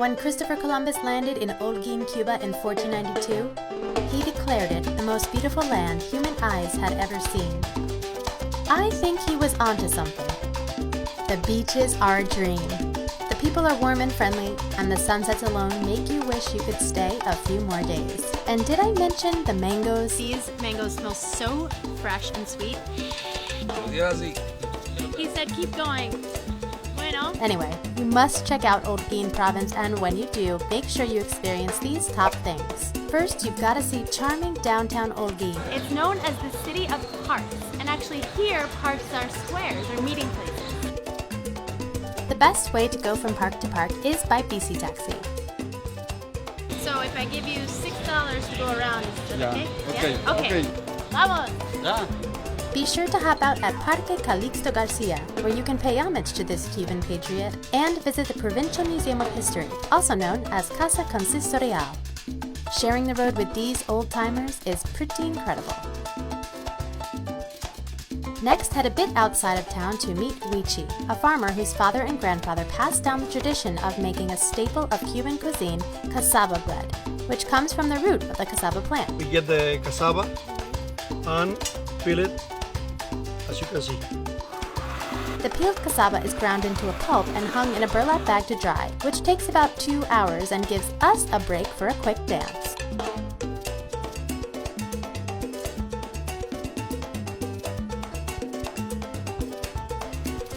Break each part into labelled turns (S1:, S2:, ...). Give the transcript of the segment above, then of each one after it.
S1: When Christopher Columbus landed in Holguin, Cuba in 1492, he declared it the most beautiful land human eyes had ever seen. I think he was onto something. The beaches are a dream. The people are warm and friendly, and the sunsets alone make you wish you could stay a few more days. And did I mention the mangoes?
S2: These mangoes smell so fresh and sweet. He said keep going. Bueno.
S1: Anyway, you must check out Holguin province, and when you do, make sure you experience these top things. First, you've got to see charming downtown Holguin.
S2: It's known as the city of parks, and actually here parks are squares or meeting places.
S1: The best way to go from park to park is by bici taxi.
S2: So if I give you $6 to go around, is that okay?
S3: Okay.
S2: Yeah? Okay. Vamos!
S3: Yeah.
S1: Be sure to hop out at Parque Calixto Garcia, where you can pay homage to this Cuban patriot, and visit the Provincial Museum of History, also known as Casa Consistorial. Sharing the road with these old-timers is pretty incredible. Next, head a bit outside of town to meet Huichi, a farmer whose father and grandfather passed down the tradition of making a staple of Cuban cuisine, cassava bread, which comes from the root of the cassava plant.
S4: We get the cassava and peel it, as you can see.
S1: The peeled cassava is ground into a pulp and hung in a burlap bag to dry, which takes about 2 hours and gives us a break for a quick dance.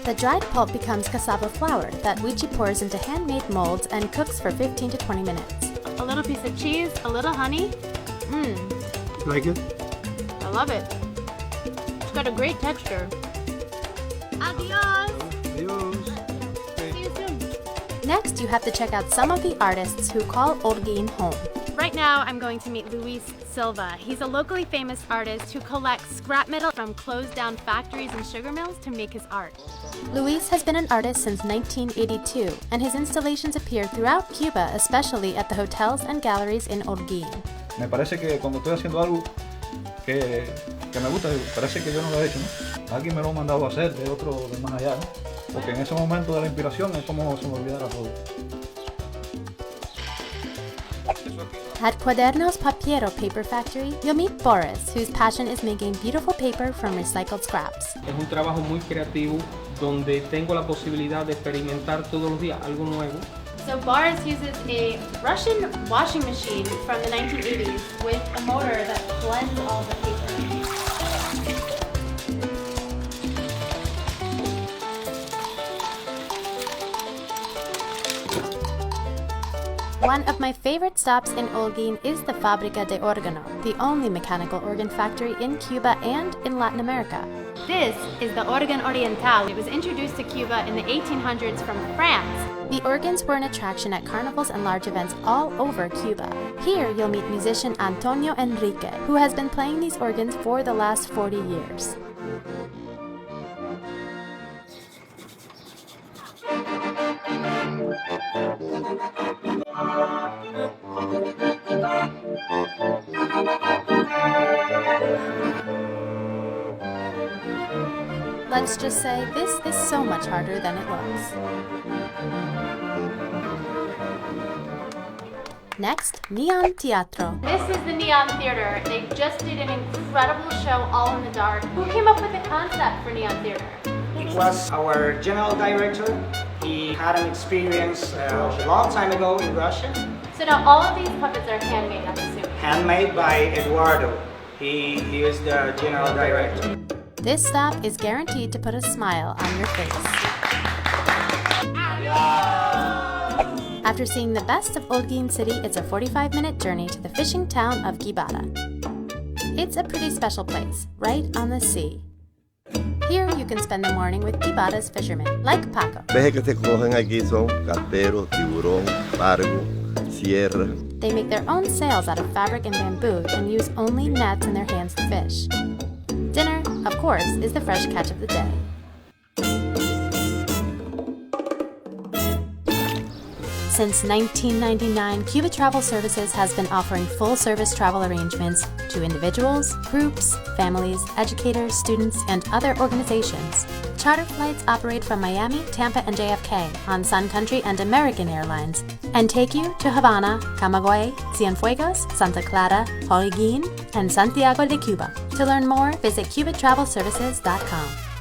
S1: The dried pulp becomes cassava flour that Huichi pours into handmade molds and cooks for 15 to 20 minutes.
S2: A little piece of cheese, a little honey.
S4: Like it?
S2: I love it. It's got a great texture. Adios!
S4: Adios.
S2: See you soon.
S1: Next, you have to check out some of the artists who call Holguin home.
S2: Right now, I'm going to meet Luis Silva. He's a locally famous artist who collects scrap metal from closed down factories and sugar mills to make his art.
S1: Luis has been an artist since 1982, and his installations appear throughout Cuba, especially at the hotels and galleries in Holguin.
S5: Me parece que cuando estoy haciendo algo que me gusta, parece que yo no lo he hecho, ¿no? Alguien me lo ha mandado a hacer de otro, de más allá, ¿no? Porque en ese momento de la inspiración es como se me olvidara todo.
S1: At Cuadernos Papiero Paper Factory, you'll meet Boris, whose passion is making beautiful paper from recycled scraps.
S6: Es un trabajo muy creativo donde tengo la posibilidad de experimentar todos los días algo nuevo.
S2: So Boris uses a Russian washing machine from the 1980s with a motor that blends all the paper.
S1: One of my favorite stops in Holguin is the Fábrica de Órgano, the only mechanical organ factory in Cuba and in Latin America.
S2: This is the Organ Oriental. It was introduced to Cuba in the 1800s from France.
S1: The organs were an attraction at carnivals and large events all over Cuba. Here you'll meet musician Antonio Enrique, who has been playing these organs for the last 40 years. Let's just say this is so much harder than it looks. Next, Neon Teatro.
S2: This is the Neon Theater. They just did an incredible show all in the dark. Who came up with the concept for Neon Theater?
S7: It was our general director. He had an experience a long time ago in Russia.
S2: So now all of these puppets are handmade, I'm assuming.
S7: Handmade by Eduardo. He is the general director.
S1: This stop is guaranteed to put a smile on your face. After seeing the best of Holguin City, it's a 45-minute journey to the fishing town of Quibada. It's a pretty special place, right on the sea. Here you can spend the morning with Quibada's fishermen, like Paco.
S8: Peces que se cogen aquí son carpero, tiburón, pargo, sierra.
S1: They make their own sails out of fabric and bamboo and use only nets in their hands to fish. Dinner, of course, is the fresh catch of the day. Since 1999, Cuba Travel Services has been offering full-service travel arrangements to individuals, groups, families, educators, students, and other organizations. Charter flights operate from Miami, Tampa, and JFK on Sun Country and American Airlines and take you to Havana, Camagüey, Cienfuegos, Santa Clara, Holguin, and Santiago de Cuba. To learn more, visit cubatravelservices.com.